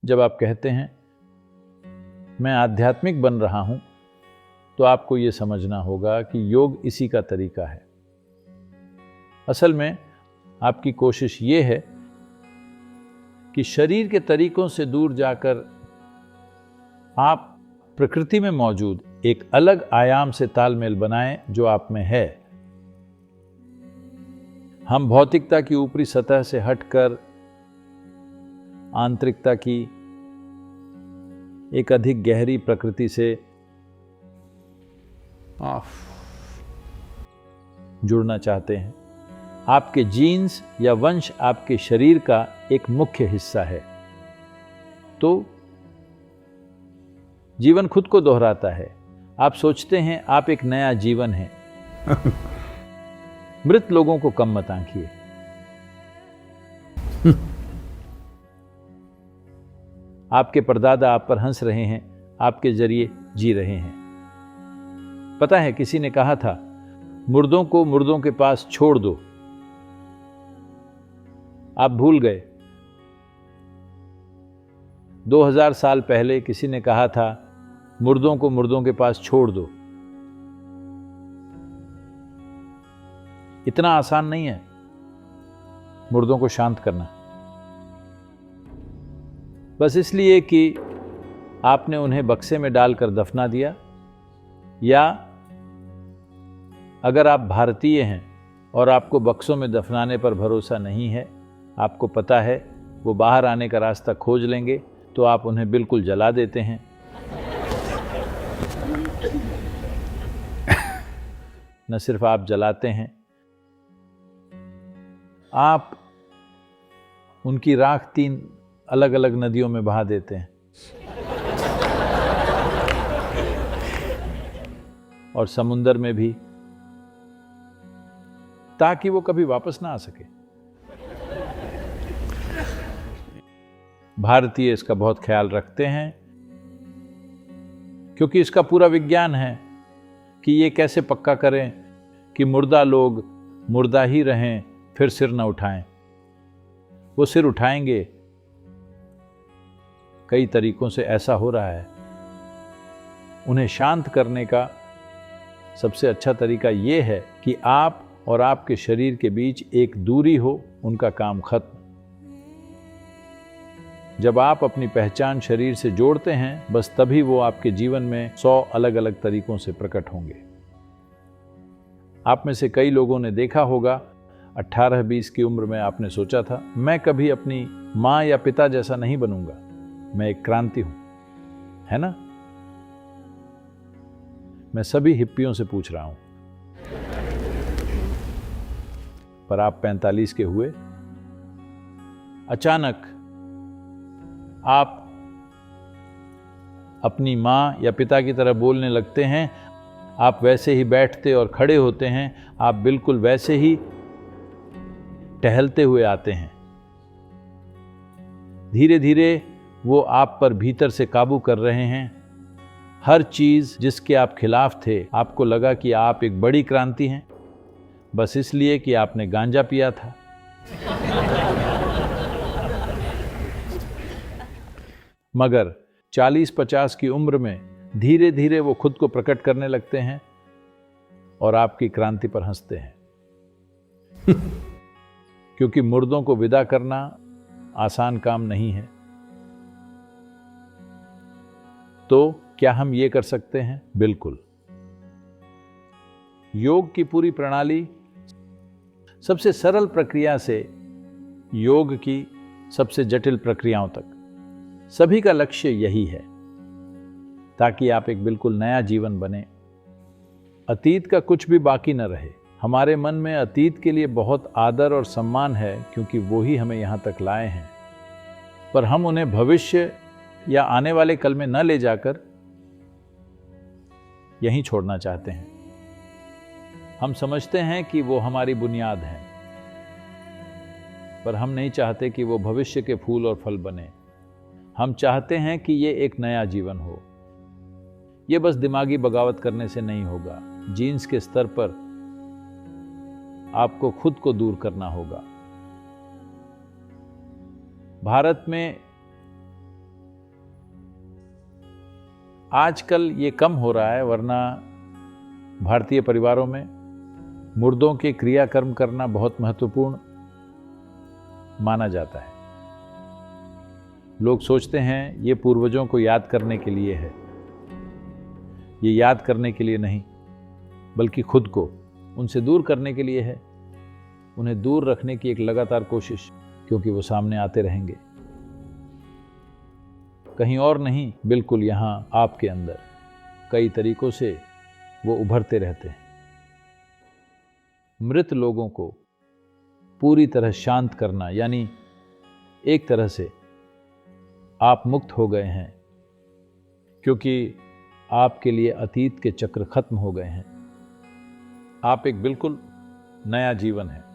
जब आप कहते हैं मैं आध्यात्मिक बन रहा हूं, तो आपको यह समझना होगा कि योग इसी का तरीका है। असल में आपकी कोशिश ये है कि शरीर के तरीकों से दूर जाकर आप प्रकृति में मौजूद एक अलग आयाम से तालमेल बनाएं जो आप में है। हम भौतिकता की ऊपरी सतह से हटकर आंतरिकता की एक अधिक गहरी प्रकृति से जुड़ना चाहते हैं। आपके जीन्स या वंश आपके शरीर का एक मुख्य हिस्सा है, तो जीवन खुद को दोहराता है। आप सोचते हैं आप एक नया जीवन है। मृत लोगों को कम मत आंकिए। आपके परदादा आप पर हंस रहे हैं, आपके जरिए जी रहे हैं। पता है, किसी ने कहा था मुर्दों को मुर्दों के पास छोड़ दो। आप भूल गए। 2000 साल पहले किसी ने कहा था मुर्दों को मुर्दों के पास छोड़ दो। इतना आसान नहीं है मुर्दों को शांत करना, बस इसलिए कि आपने उन्हें बक्से में डालकर दफना दिया। या अगर आप भारतीय हैं और आपको बक्सों में दफनाने पर भरोसा नहीं है, आपको पता है वो बाहर आने का रास्ता खोज लेंगे, तो आप उन्हें बिल्कुल जला देते हैं। न सिर्फ आप जलाते हैं, आप उनकी राख 3 अलग अलग नदियों में बहा देते हैं और समुंदर में भी, ताकि वो कभी वापस ना आ सके। भारतीय इसका बहुत ख्याल रखते हैं, क्योंकि इसका पूरा विज्ञान है कि ये कैसे पक्का करें कि मुर्दा लोग मुर्दा ही रहें, फिर सिर न उठाएं। वो सिर उठाएंगे। कई तरीकों से ऐसा हो रहा है। उन्हें शांत करने का सबसे अच्छा तरीका यह है कि आप और आपके शरीर के बीच एक दूरी हो, उनका काम खत्म। जब आप अपनी पहचान शरीर से जोड़ते हैं, बस तभी वो आपके जीवन में 100 अलग अलग तरीकों से प्रकट होंगे। आप में से कई लोगों ने देखा होगा, 18-20 की उम्र में आपने सोचा था मैं कभी अपनी माँ या पिता जैसा नहीं बनूंगा, मैं एक क्रांति हूं, है ना? मैं सभी हिप्पियों से पूछ रहा हूं, पर आप 45 के हुए। अचानक आप अपनी माँ या पिता की तरह बोलने लगते हैं। आप वैसे ही बैठते और खड़े होते हैं, आप बिल्कुल वैसे ही टहलते हुए आते हैं। धीरे धीरे वो आप पर भीतर से काबू कर रहे हैं। हर चीज जिसके आप खिलाफ थे, आपको लगा कि आप एक बड़ी क्रांति हैं, बस इसलिए कि आपने गांजा पिया था। मगर 40-50 की उम्र में धीरे धीरे वो खुद को प्रकट करने लगते हैं और आपकी क्रांति पर हंसते हैं। क्योंकि मुर्दों को विदा करना आसान काम नहीं है। तो क्या हम ये कर सकते हैं? बिल्कुल। योग की पूरी प्रणाली, सबसे सरल प्रक्रिया से योग की सबसे जटिल प्रक्रियाओं तक, सभी का लक्ष्य यही है, ताकि आप एक बिल्कुल नया जीवन बने। अतीत का कुछ भी बाकी न रहे। हमारे मन में अतीत के लिए बहुत आदर और सम्मान है, क्योंकि वो ही हमें यहाँ तक लाए हैं। पर हम उन्हें भविष्य या आने वाले कल में न ले जाकर यहीं छोड़ना चाहते हैं। हम समझते हैं कि वो हमारी बुनियाद है, पर हम नहीं चाहते कि वो भविष्य के फूल और फल बने। हम चाहते हैं कि ये एक नया जीवन हो। ये बस दिमागी बगावत करने से नहीं होगा। जीन्स के स्तर पर आपको खुद को दूर करना होगा। भारत में आजकल ये कम हो रहा है, वरना भारतीय परिवारों में मुर्दों के क्रियाकर्म करना बहुत महत्वपूर्ण माना जाता है। लोग सोचते हैं ये पूर्वजों को याद करने के लिए है। ये याद करने के लिए नहीं, बल्कि खुद को उनसे दूर करने के लिए है। उन्हें दूर रखने की एक लगातार कोशिश, क्योंकि वो सामने आते रहेंगे। कहीं और नहीं, बिल्कुल यहाँ आपके अंदर कई तरीकों से वो उभरते रहते हैं। मृत लोगों को पूरी तरह शांत करना, यानी एक तरह से आप मुक्त हो गए हैं, क्योंकि आपके लिए अतीत के चक्र खत्म हो गए हैं। आप एक बिल्कुल नया जीवन है।